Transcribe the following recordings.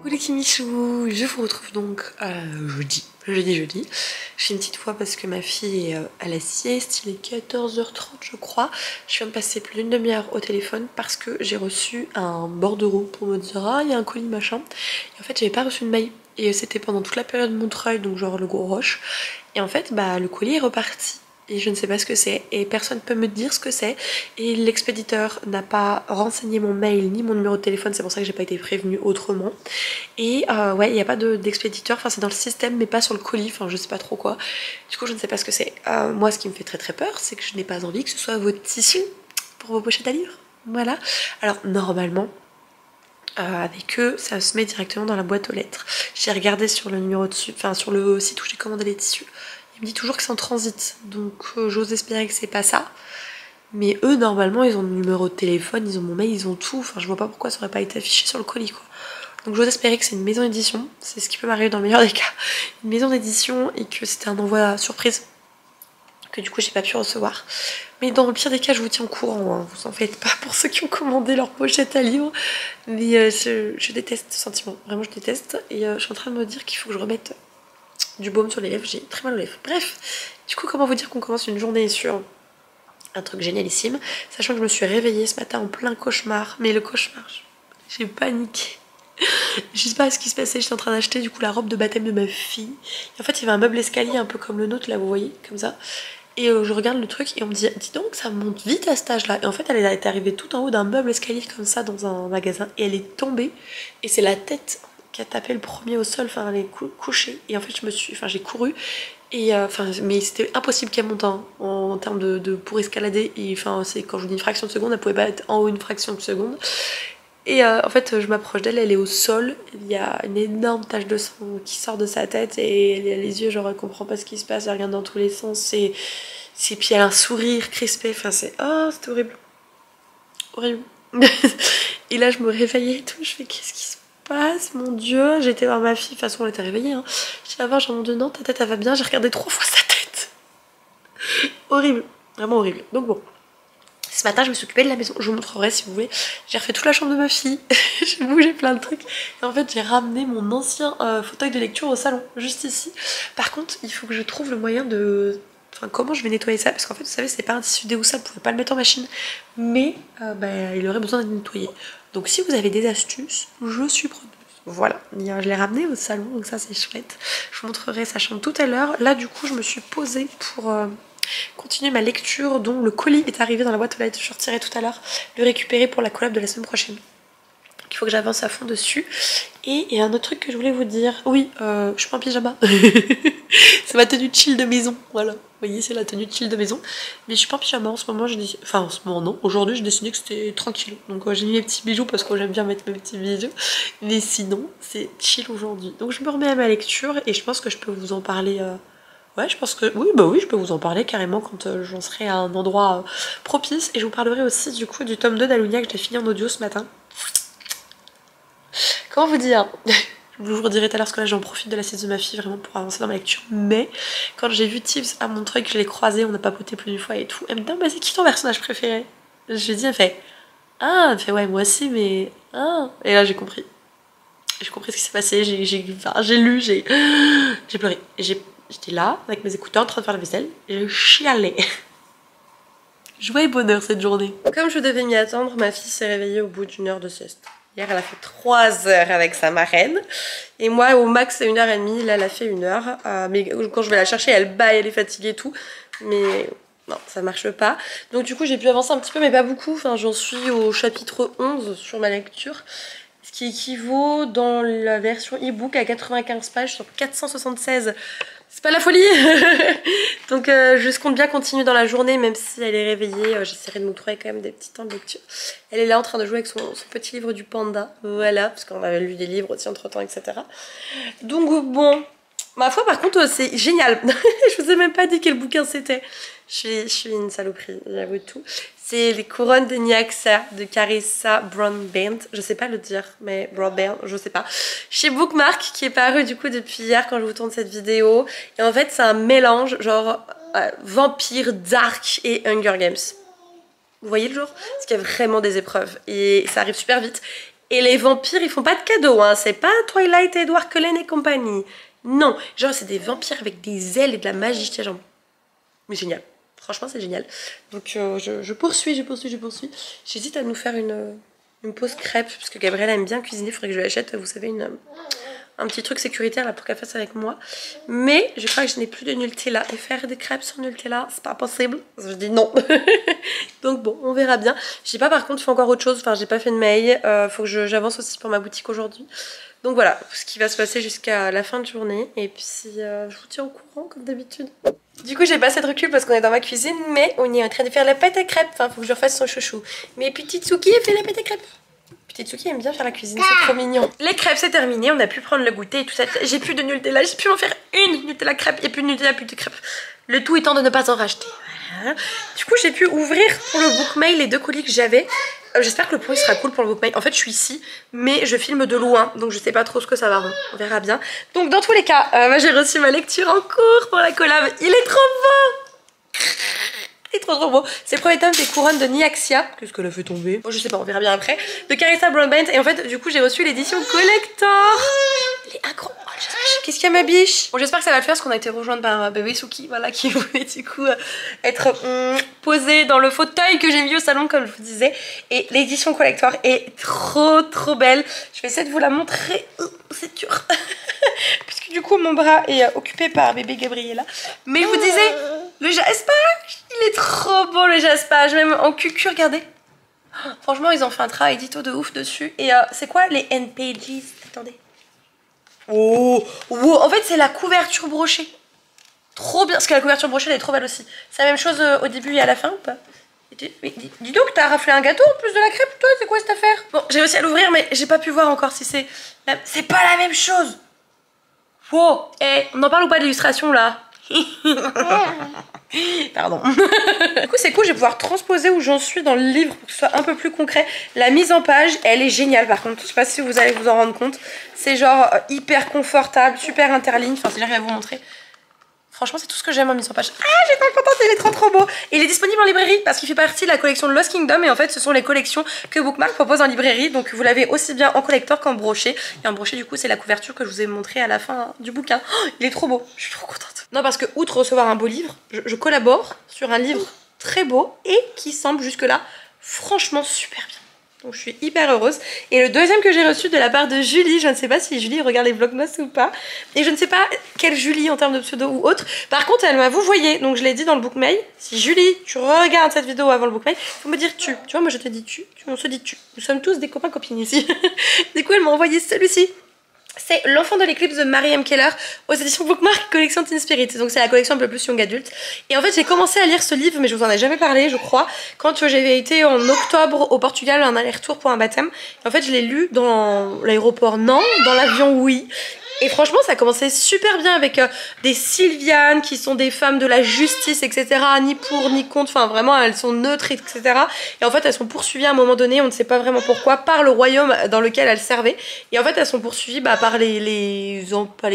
Coucou Kimichou, je vous retrouve donc jeudi. Je fais une petite fois parce que ma fille est à la sieste, il est 14h30 je crois. Je viens de passer plus d'une demi-heure au téléphone parce que j'ai reçu un bordereau pour me dire ah il y a un colis machin. Et en fait j'avais pas reçu de mail et c'était pendant toute la période Montreuil, donc genre le gros rush. Et en fait bah le colis est reparti. Et je ne sais pas ce que c'est et personne ne peut me dire ce que c'est et l'expéditeur n'a pas renseigné mon mail ni mon numéro de téléphone, c'est pour ça que j'ai pas été prévenue autrement. Et ouais, il n'y a pas d'expéditeur, enfin c'est dans le système mais pas sur le colis, enfin je sais pas trop quoi. Du coup je ne sais pas ce que c'est. Moi ce qui me fait très peur, c'est que je n'ai pas envie que ce soit votre tissu pour vos pochettes à livres. Voilà. Alors normalement, avec eux, ça se met directement dans la boîte aux lettres. J'ai regardé sur le numéro dessus, enfin sur le site où j'ai commandé les tissus. Il me dit toujours que c'est en transit, donc j'ose espérer que c'est pas ça. Mais eux, normalement, ils ont le numéro de téléphone, ils ont mon mail, ils ont tout. Enfin, je vois pas pourquoi ça aurait pas été affiché sur le colis, quoi. Donc j'ose espérer que c'est une maison d'édition, c'est ce qui peut m'arriver dans le meilleur des cas. Une maison d'édition et que c'était un envoi surprise, que du coup j'ai pas pu recevoir. Mais dans le pire des cas, je vous tiens au courant, hein. Vous en faites pas pour ceux qui ont commandé leur pochette à livres. Mais je déteste ce sentiment, vraiment je déteste. Et je suis en train de me dire qu'il faut que je remette du baume sur les lèvres, j'ai très mal aux lèvres. Bref, du coup comment vous dire qu'on commence une journée sur un truc génialissime, sachant que je me suis réveillée ce matin en plein cauchemar, mais le cauchemar, j'ai paniqué. Je sais pas ce qui se passait, j'étais en train d'acheter du coup la robe de baptême de ma fille. Et en fait il y avait un meuble escalier un peu comme le nôtre là, vous voyez, comme ça. Et je regarde le truc et on me dit, dis donc ça monte vite à cet âge là. Et en fait elle est arrivée tout en haut d'un meuble escalier comme ça dans un magasin et elle est tombée et c'est la tête qui a tapé le premier au sol, enfin elle est couchée. Et en fait j'ai couru et mais c'était impossible qu'elle monte en termes pour escalader. Et enfin c'est quand je vous dis une fraction de seconde, elle pouvait pas être en haut une fraction de seconde. Et en fait je m'approche d'elle, elle est au sol, il y a une énorme tache de sang qui sort de sa tête et elle a les yeux genre elle comprend pas ce qui se passe, elle regarde dans tous les sens, puis elle a un sourire crispé, enfin c'est c'était horrible. Horrible. Et là je me réveillais et tout, je fais qu'est-ce qui se passe, mon dieu, j'ai été voir ma fille, de toute façon elle était réveillée, hein. J'ai la voir, j'ai mon dieu non ta tête elle va bien, j'ai regardé 3 fois sa tête. Horrible, vraiment horrible. Donc bon. Ce matin, je me suis occupée de la maison. Je vous montrerai si vous voulez. J'ai refait toute la chambre de ma fille. J'ai bougé plein de trucs. Et en fait, j'ai ramené mon ancien fauteuil de lecture au salon, juste ici. Par contre, il faut que je trouve le moyen de... Enfin, comment je vais nettoyer ça? Parce qu'en fait, vous savez, c'est pas un tissu déhoussable, vous pouvez pas le mettre en machine. Mais il aurait besoin d'être nettoyé. Donc si vous avez des astuces, je suis preneuse. Voilà, je l'ai ramené au salon, donc ça c'est chouette. Je vous montrerai sa chambre tout à l'heure. Là, du coup, je me suis posée pour... continuer ma lecture dont le colis est arrivé dans la boîte aux lettres, je retirais tout à l'heure, le récupérer pour la collab de la semaine prochaine. Donc il faut que j'avance à fond dessus. Et il y a un autre truc que je voulais vous dire, oui, je suis pas en pyjama, c'est ma tenue de chill de maison, voilà, vous voyez c'est la tenue de chill de maison, mais je suis pas en pyjama en ce moment, enfin en ce moment non, aujourd'hui j'ai décidé que c'était tranquille, donc j'ai mis mes petits bijoux parce que j'aime bien mettre mes petits bijoux, mais sinon c'est chill aujourd'hui. Donc je me remets à ma lecture et je pense que je peux vous en parler... Ouais, je pense que... Oui, bah oui, je peux vous en parler carrément quand j'en serai à un endroit propice. Et je vous parlerai aussi du coup du tome 2 d'Alunia que j'ai fini en audio ce matin. Comment vous dire? Je vous redirai tout à l'heure parce que là j'en profite de la sieste de ma fille vraiment pour avancer dans ma lecture. Mais quand j'ai vu Tibbs à Montreuil, que je l'ai croisé, on a papoté plus d'une fois et tout, elle me dit bah c'est qui ton personnage préféré? Je lui ai dit, elle fait ah, elle fait ouais moi aussi mais ah. Et là j'ai compris. J'ai compris ce qui s'est passé, j'ai lu, j'ai pleuré. J'étais là, avec mes écouteurs, en train de faire la vaisselle, et je chialais. Joie et bonheur cette journée. Comme je devais m'y attendre, ma fille s'est réveillée au bout d'une heure de sieste. Hier, elle a fait 3 heures avec sa marraine. Et moi, au max, c'est 1h30. Là, elle a fait 1 heure. Mais quand je vais la chercher, elle bat, elle est fatiguée et tout. Mais non, ça marche pas. Donc du coup, j'ai pu avancer un petit peu, mais pas beaucoup. Enfin, j'en suis au chapitre 11 sur ma lecture. Ce qui équivaut dans la version e-book à 95 pages sur 476. C'est pas la folie. Donc je compte bien continuer dans la journée, même si elle est réveillée. J'essaierai de me trouver quand même des petits temps de lecture. Elle est là en train de jouer avec son petit livre du panda. Voilà, parce qu'on avait lu des livres aussi entre temps, etc. Donc bon, ma foi par contre c'est génial. Je vous ai même pas dit quel bouquin c'était. Je suis une saloperie, j'avoue tout. C'est Les couronnes de Niaxa de Carissa Broadbent. Je sais pas le dire, mais Broadbent, je sais pas. Chez Bookmark, qui est paru du coup depuis hier quand je vous tourne cette vidéo. Et en fait, c'est un mélange genre vampire, dark et Hunger Games. Vous voyez le jour? Parce qu'il y a vraiment des épreuves. Et ça arrive super vite. Et les vampires, ils font pas de cadeaux, hein. C'est pas Twilight, Edward Cullen et compagnie. Non, genre c'est des vampires avec des ailes et de la magie, tiens, genre... Mais génial. Franchement, c'est génial. Donc je poursuis. J'hésite à nous faire une pause crêpe, parce que Gabrielle aime bien cuisiner. Il faudrait que je lui achète, vous savez, un petit truc sécuritaire là pour qu'elle fasse avec moi. Mais je crois que je n'ai plus de Nutella. Et faire des crêpes sans Nutella, c'est pas possible. Je dis non. Donc bon, on verra bien. Je sais pas, par contre, je fais encore autre chose. Enfin, j'ai pas fait de mail. Faut que j'avance aussi pour ma boutique aujourd'hui. Donc voilà, ce qui va se passer jusqu'à la fin de journée. Et puis je vous tiens au courant comme d'habitude. Du coup j'ai pas assez de recul parce qu'on est dans ma cuisine, mais on est en train de faire la pâte à crêpes. Enfin, faut que je refasse son chouchou. Mais petite Suki elle fait la pâte à crêpes. Petite Suki aime bien faire la cuisine, c'est trop mignon. Les crêpes c'est terminé, on a pu prendre le goûter et tout ça. J'ai plus de Nutella, j'ai pu en faire une Nutella crêpe. Il n'y a plus de Nutella, plus de crêpes. Le tout étant de ne pas en racheter. Voilà. Du coup j'ai pu ouvrir pour le bookmail les 2 colis que j'avais. J'espère que le point sera cool pour le bookmail. En fait je suis ici mais je filme de loin, donc je sais pas trop ce que ça va rendre. On verra bien. Donc dans tous les cas, moi j'ai reçu ma lecture en cours pour la collab. Il est trop beau. Il est trop beau. C'est le premier tome des couronnes de Nyaxia. Qu'est-ce qu'elle a fait tomber? Bon, je sais pas, on verra bien après. De Carissa Broadbent. Et en fait du coup j'ai reçu l'édition collector. Il est incroyable. Qu'est-ce qu'il y a ma biche? Bon j'espère que ça va le faire parce qu'on a été rejointe par bébé Suki, voilà, qui voulait du coup être posée dans le fauteuil que j'ai mis au salon comme je vous disais. Et l'édition collector est trop belle. Je vais essayer de vous la montrer. C'est dur. Puisque du coup mon bras est occupé par bébé Gabriella. Mais je vous disais, le jaspage, il est trop beau le jaspage, même en cucu, regardez. Franchement ils ont fait un travail édito de ouf dessus. Et c'est quoi les end pages? Attendez. Oh, en fait c'est la couverture brochée. Trop bien, parce que la couverture brochée elle est trop belle aussi. C'est la même chose au début et à la fin ou pas? Dis donc, t'as raflé un gâteau en plus de la crêpe toi, c'est quoi cette affaire? Bon, j'ai réussi à l'ouvrir mais j'ai pas pu voir encore si c'est... C'est pas la même chose. Wow, on en parle ou pas de l'illustration là? Pardon. Du coup c'est cool, je vais pouvoir transposer où j'en suis dans le livre pour que ce soit un peu plus concret. La mise en page, elle est géniale par contre. Je sais pas si vous allez vous en rendre compte. C'est genre hyper confortable, super interligne. Enfin c'est là que je vais vous montrer. Franchement c'est tout ce que j'aime en mise en page. Ah j'ai trop contente, il est trop beau. Et il est disponible en librairie parce qu'il fait partie de la collection Lost Kingdom. Et en fait ce sont les collections que Bookmark propose en librairie. Donc vous l'avez aussi bien en collector qu'en broché. Et en broché du coup c'est la couverture que je vous ai montrée à la fin du bouquin. Oh, il est trop beau, je suis trop contente. Non parce que outre recevoir un beau livre, je collabore sur un livre très beau et qui semble jusque là franchement super bien. Donc je suis hyper heureuse. Et le deuxième que j'ai reçu de la part de Julie, je ne sais pas si Julie regarde les Vlogmas ou pas. Et je ne sais pas quelle Julie en termes de pseudo ou autre. Par contre elle m'a vouvoyé, donc je l'ai dit dans le bookmail. Si Julie, tu regardes cette vidéo avant le bookmail, faut me dire tu. Tu vois moi je te dis tu, on se dit tu. Nous sommes tous des copains copines ici. Du coup elle m'a envoyé celui-ci. C'est L'Enfant de l'éclipse de Mary M. Keller aux éditions Bookmark, collection Teen Spirit. Donc c'est la collection un peu plus young adulte. Et en fait j'ai commencé à lire ce livre, mais je vous en ai jamais parlé je crois, quand j'avais été en octobre au Portugal, un aller-retour pour un baptême. Et en fait je l'ai lu dans l'aéroport, non, dans l'avion oui. Et franchement ça a commencé super bien avec des Sylvianes qui sont des femmes de la justice etc, ni pour ni contre, enfin vraiment elles sont neutres etc. Et en fait elles sont poursuivies à un moment donné, on ne sait pas vraiment pourquoi, par le royaume dans lequel elles servaient. Et en fait elles sont poursuivies par pas les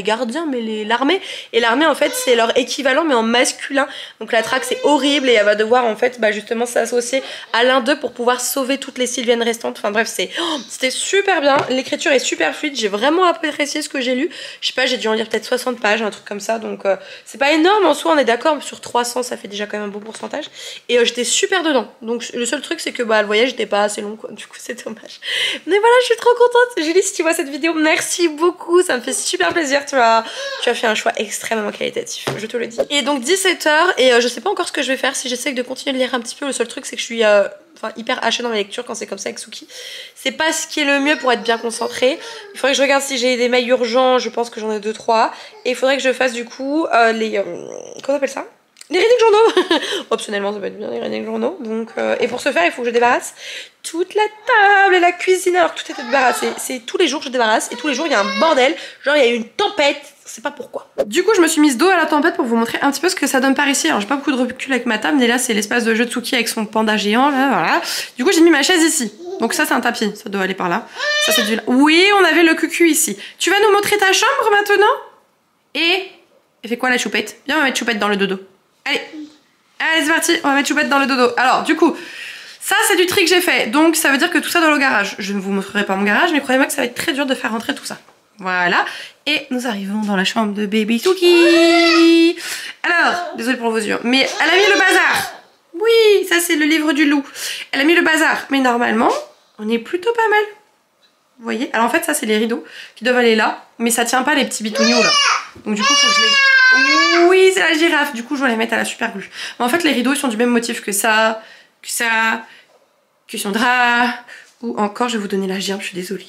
gardiens mais l'armée. Et l'armée en fait c'est leur équivalent mais en masculin. Donc la traque c'est horrible et elle va devoir en fait justement s'associer à l'un d'eux pour pouvoir sauver toutes les Sylvianes restantes. Enfin bref c'était super bien, l'écriture est super fluide, j'ai vraiment apprécié ce que j'ai lu. Je sais pas, j'ai dû en lire peut-être 60 pages, un truc comme ça, donc c'est pas énorme en soi, on est d'accord, mais sur 300 ça fait déjà quand même un bon pourcentage. Et j'étais super dedans, donc le seul truc c'est que le voyage n'était pas assez long quoi, du coup c'est dommage. Mais voilà, je suis trop contente. Julie, si tu vois cette vidéo, merci beaucoup, ça me fait super plaisir, tu as fait un choix extrêmement qualitatif, je te le dis. Et donc 17 h et je sais pas encore ce que je vais faire, si j'essaie de continuer de lire un petit peu, le seul truc c'est que je suis hyper hachée dans ma lecture quand c'est comme ça avec Suki. C'est pas ce qui est le mieux pour être bien concentrée. Il faudrait que je regarde si j'ai des mails urgents, je pense que j'en ai 2-3. Et il faudrait que je fasse du coup les... comment on appelle ça? Les reading journaux. Optionnellement ça peut être bien les reading journaux. Donc, et pour ce faire il faut que je débarrasse toute la table et la cuisine. Alors tout est débarrassé. C'est tous les jours que je débarrasse et tous les jours il y a un bordel. Genre il y a eu une tempête. C'est pas pourquoi. Du coup je me suis mise dos à la tempête pour vous montrer un petit peu ce que ça donne par ici. Alors j'ai pas beaucoup de recul avec ma table, mais là c'est l'espace de jeu de Suki avec son panda géant là, voilà. Du coup j'ai mis ma chaise ici. Donc ça c'est un tapis, ça doit aller par là. Ça c'est du... Oui, on avait le cucu ici. Tu vas nous montrer ta chambre maintenant? Et fait quoi la choupette? Viens on va mettre choupette dans le dodo. Allez, c'est parti, on va mettre choupette dans le dodo. Alors du coup, Ça c'est du tri que j'ai fait, donc ça veut dire que tout ça dans le garage. Je ne vous montrerai pas mon garage, mais croyez-moi que ça va être très dur de faire rentrer tout ça. Voilà, et nous arrivons dans la chambre de Baby Touki. Alors, désolée pour vos yeux, mais elle a mis le bazar. Oui, ça c'est le livre du loup. Elle a mis le bazar, mais normalement, on est plutôt pas mal. Vous voyez? Alors en fait, ça c'est les rideaux qui doivent aller là, mais ça tient pas les petits bitougnous là. Donc du coup, faut que je les... Oui, c'est la girafe, du coup je dois les mettre à la super glue. Mais en fait, les rideaux ils sont du même motif que ça, que son drap, ou encore, je vais vous donner la gerbe, je suis désolée.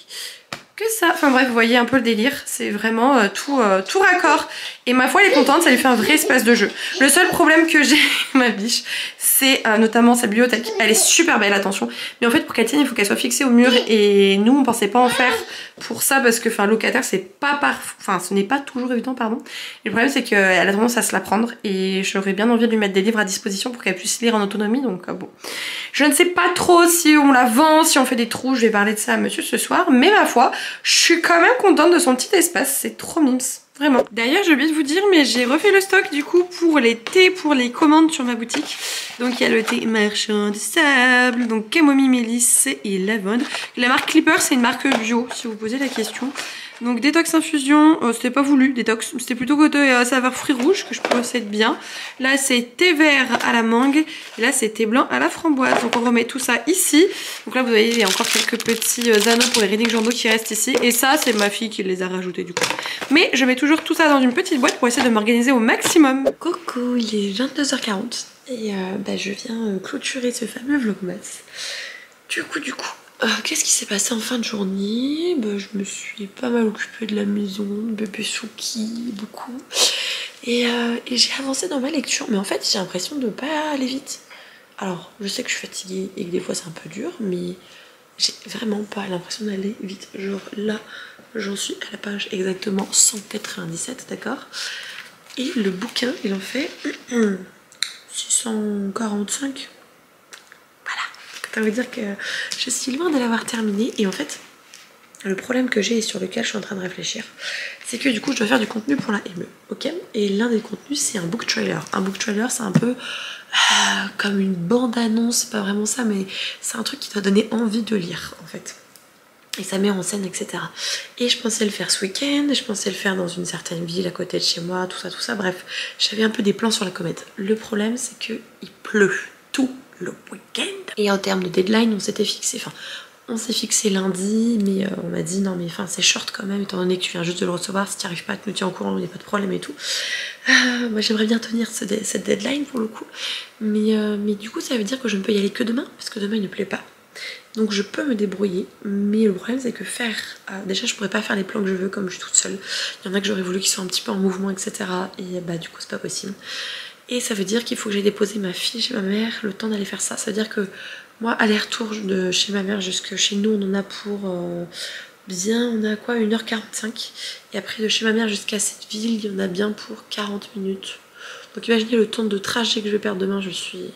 Que ça, enfin bref, vous voyez un peu le délire, c'est vraiment tout raccord. Et ma foi, elle est contente, ça lui fait un vrai espace de jeu. Le seul problème que j'ai, ma biche, c'est notamment sa bibliothèque. Elle est super belle, attention. Mais en fait, pour qu'elle tienne, il faut qu'elle soit fixée au mur. Et nous, on pensait pas en faire pour ça parce que, enfin, locataire, c'est pas enfin, ce n'est pas toujours évident, pardon. Et le problème, c'est qu'elle a tendance à se la prendre. Et j'aurais bien envie de lui mettre des livres à disposition pour qu'elle puisse lire en autonomie. Donc, bon. Je ne sais pas trop si on la vend, si on fait des trous. Je vais parler de ça à monsieur ce soir. Mais ma foi, je suis quand même contente de son petit espace. C'est trop mimes. Vraiment. D'ailleurs, j'ai oublié de vous dire, mais j'ai refait le stock du coup pour les thés, pour les commandes sur ma boutique. Donc il y a le thé marchand de sable, donc camomille, mélisse et lavande. La marque Clipper, c'est une marque bio, si vous posez la question. Donc détox infusion, c'était pas voulu, détox, c'était plutôt côté saveur fruits rouges que je possède bien. Là c'est thé vert à la mangue, et là c'est thé blanc à la framboise. Donc on remet tout ça ici. Donc là vous voyez, il y a encore quelques petits anneaux pour les reading journaux qui restent ici. Et ça c'est ma fille qui les a rajoutés du coup. Mais je mets toujours tout ça dans une petite boîte pour essayer de m'organiser au maximum. Coucou, il est 22h40 et je viens clôturer ce fameux vlogmas. Du coup, qu'est-ce qui s'est passé en fin de journée? Je me suis pas mal occupée de la maison, de bébé Souki, beaucoup. Et j'ai avancé dans ma lecture, mais en fait j'ai l'impression de pas aller vite. Alors, je sais que je suis fatiguée et que des fois c'est un peu dur, mais j'ai vraiment pas l'impression d'aller vite. Genre là, j'en suis à la page exactement 197, d'accord? Et le bouquin, il en fait 645. Voilà. Ça veut dire que je suis loin de l'avoir terminé. Et en fait, le problème que j'ai et sur lequel je suis en train de réfléchir, c'est que du coup, je dois faire du contenu pour la ME. Ok? Et l'un des contenus, c'est un book trailer. Un book trailer, c'est un peu comme une bande-annonce. C'est pas vraiment ça, mais c'est un truc qui doit donner envie de lire, en fait. Et ça met en scène, etc. Et je pensais le faire ce week-end, je pensais le faire dans une certaine ville à côté de chez moi, tout ça. Bref, j'avais un peu des plans sur la comète. Le problème, c'est qu'il pleut tout le week-end. Et en termes de deadline, on s'était fixé, enfin, on s'est fixé lundi, mais on m'a dit non, mais enfin, c'est short quand même, étant donné que tu viens juste de le recevoir, si tu n'arrives pas à te me tenir au courant, il n'y a pas de problème et tout. Moi, j'aimerais bien tenir cette deadline pour le coup. Mais du coup, ça veut dire que je ne peux y aller que demain, parce que demain, il ne plaît pas. Donc je peux me débrouiller, mais le problème c'est que faire... déjà je pourrais pas faire les plans que je veux comme je suis toute seule. Il y en a que j'aurais voulu qu'ils soient un petit peu en mouvement, etc. Et du coup c'est pas possible. Et ça veut dire qu'il faut que j'aille déposer ma fille chez ma mère, le temps d'aller faire ça. Ça veut dire que moi, aller-retour de chez ma mère jusque chez nous, on en a pour... on a quoi, 1h45. Et après de chez ma mère jusqu'à cette ville, il y en a bien pour 40 minutes. Donc imaginez le temps de trajet que je vais perdre demain, je suis...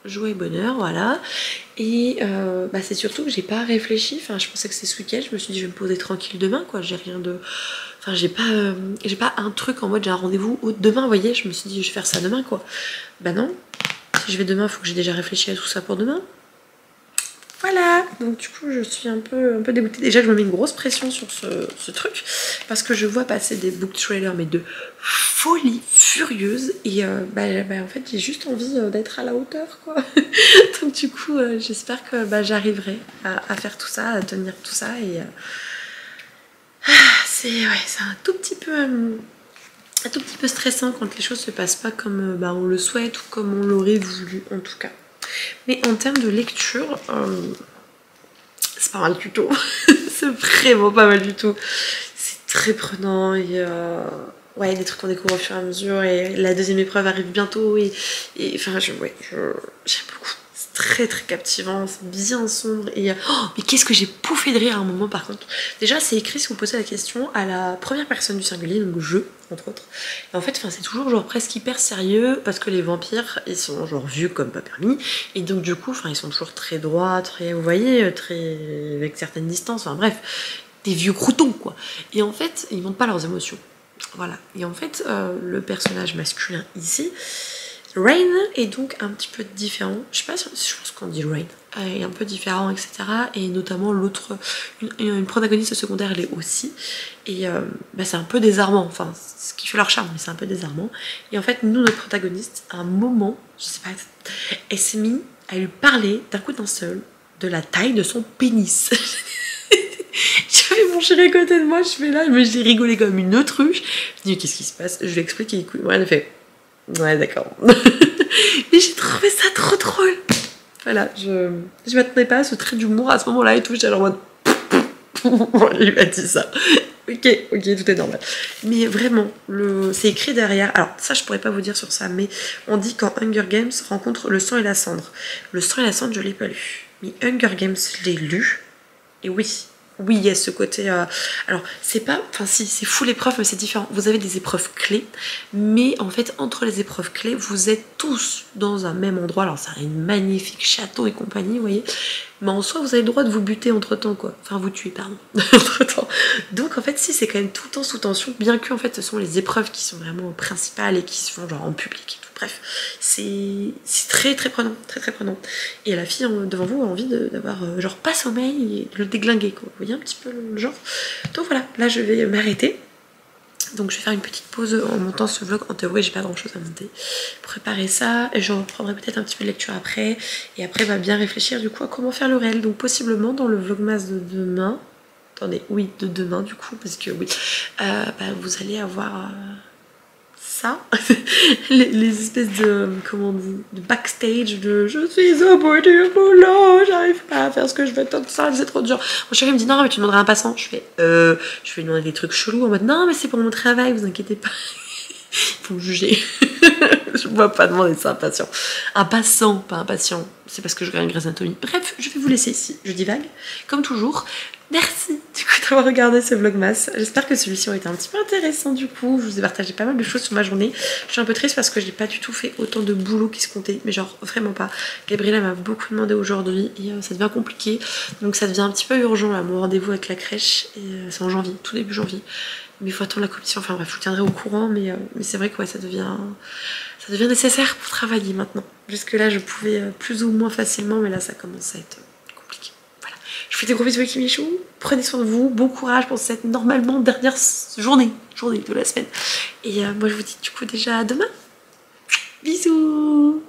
joie et bonheur, voilà. Et c'est surtout que j'ai pas réfléchi, enfin je pensais que c'était ce week-end, je me suis dit je vais me poser tranquille demain quoi, j'ai rien de... Enfin j'ai pas un truc en mode j'ai un rendez-vous demain, vous voyez, je me suis dit je vais faire ça demain quoi. Bah non, si je vais demain, il faut que j'ai déjà réfléchi à tout ça pour demain. Voilà, donc du coup je suis un peu dégoûtée. Déjà je me mets une grosse pression sur ce truc parce que je vois passer des book trailers mais de folie furieuse et en fait j'ai juste envie d'être à la hauteur quoi. Donc du coup j'espère que j'arriverai à faire tout ça, à tenir tout ça et c'est un tout petit peu stressant quand les choses se passent pas comme on le souhaite ou comme on l'aurait voulu en tout cas. Mais en termes de lecture, c'est pas mal du tout. C'est vraiment pas mal du tout. C'est très prenant et des trucs qu'on découvre au fur et à mesure. Et la deuxième épreuve arrive bientôt et enfin j'aime beaucoup. C'est très très captivant, c'est bien sombre et mais qu'est-ce que j'ai pouffé de rire à un moment par contre. Déjà c'est écrit, si vous posez la question, à la première personne du singulier, donc je entre autres. Et en fait c'est toujours genre presque hyper sérieux parce que les vampires ils sont genre vieux comme pas permis et donc du coup ils sont toujours très droits, très, vous voyez, très avec certaines distances, enfin bref, des vieux croutons quoi. Et en fait ils montrent pas leurs émotions, voilà. Et en fait le personnage masculin ici, Rain est donc un petit peu différent, je sais pas si je pense qu'on dit Rain, est un peu différent, etc. Et notamment l'autre, une protagoniste secondaire, elle est aussi. Et c'est un peu désarmant, enfin ce qui fait leur charme, mais c'est un peu désarmant. Et en fait, nous, notre protagoniste, à un moment, je sais pas, elle s'est mise à lui parler d'un coup d'un seul de la taille de son pénis. J'avais mon chéri à côté de moi, je fais là, mais j'ai rigolé comme une autruche. Je dis qu'est-ce qui se passe? Je lui explique, ouais, elle fait ouais, d'accord. Mais j'ai trouvé ça trop drôle. Voilà, je m'attendais pas à ce trait d'humour à ce moment-là et tout. J'étais en mode. Il lui a dit ça. Ok, tout est normal. Mais vraiment, c'est écrit derrière. Alors, ça, je pourrais pas vous dire sur ça, mais on dit quand Hunger Games rencontre le sang et la cendre. Le sang et la cendre, je l'ai pas lu. Mais Hunger Games, je l'ai lu. Et oui. Oui, il y a ce côté... Alors, c'est pas... Enfin, si, c'est full épreuve, mais c'est différent. Vous avez des épreuves clés, mais en fait, entre les épreuves clés, vous êtes tous dans un même endroit. Alors, ça a un magnifique château et compagnie, vous voyez. Mais en soi, vous avez le droit de vous buter entre-temps, quoi. Enfin, vous tuer, pardon. Entre-temps. Donc, en fait, si, c'est quand même tout le temps sous tension, bien que, en fait, ce sont les épreuves qui sont vraiment principales et qui se font, genre, en public et tout. Bref, c'est très, très prenant, très, très prenant. Et la fille devant vous a envie d'avoir, genre, pas sommeil et de le déglinguer, quoi. Vous voyez un petit peu le genre. Donc, voilà, là, je vais m'arrêter. Donc je vais faire une petite pause en montant ce vlog. En théorie, j'ai pas grand chose à monter. Préparer ça, et je reprendrai peut-être un petit peu de lecture après. Et après, bien réfléchir du coup à comment faire le réel. Donc possiblement dans le vlogmas de demain. Attendez, oui, de demain du coup, parce que oui. Vous allez avoir ça. les espèces de, comment on dit, de backstage de je suis au bout du boulot, j'arrive pas à faire ce que je veux, tant ça, c'est trop dur. Mon chéri me dit non mais tu demanderas un passant. Je vais lui demander des trucs chelous en mode non mais c'est pour mon travail, vous inquiétez pas. Il faut me juger. Je ne vois pas demander ça à un patient. Un passant, pas un patient. C'est parce que je regarde Grey's Anatomy. Bref, je vais vous laisser ici. Je divague, comme toujours. Merci du coup d'avoir regardé ce vlogmas. J'espère que celui-ci a été un petit peu intéressant du coup. Je vous ai partagé pas mal de choses sur ma journée. Je suis un peu triste parce que j'ai pas du tout fait autant de boulot qui se comptait. Mais genre vraiment pas. Gabriella m'a beaucoup demandé aujourd'hui et ça devient compliqué. Donc ça devient un petit peu urgent là, mon rendez-vous avec la crèche. Et c'est en janvier, tout début janvier. Mais il faut attendre la commission, enfin bref, je vous tiendrai au courant, mais c'est vrai que ouais, ça devient nécessaire pour travailler maintenant. Jusque là, je pouvais plus ou moins facilement, mais là, ça commence à être compliqué. Voilà. Je vous fais des gros bisous avec Michou, prenez soin de vous, bon courage pour cette normalement dernière journée de la semaine. Et moi, je vous dis du coup déjà à demain. Bisous.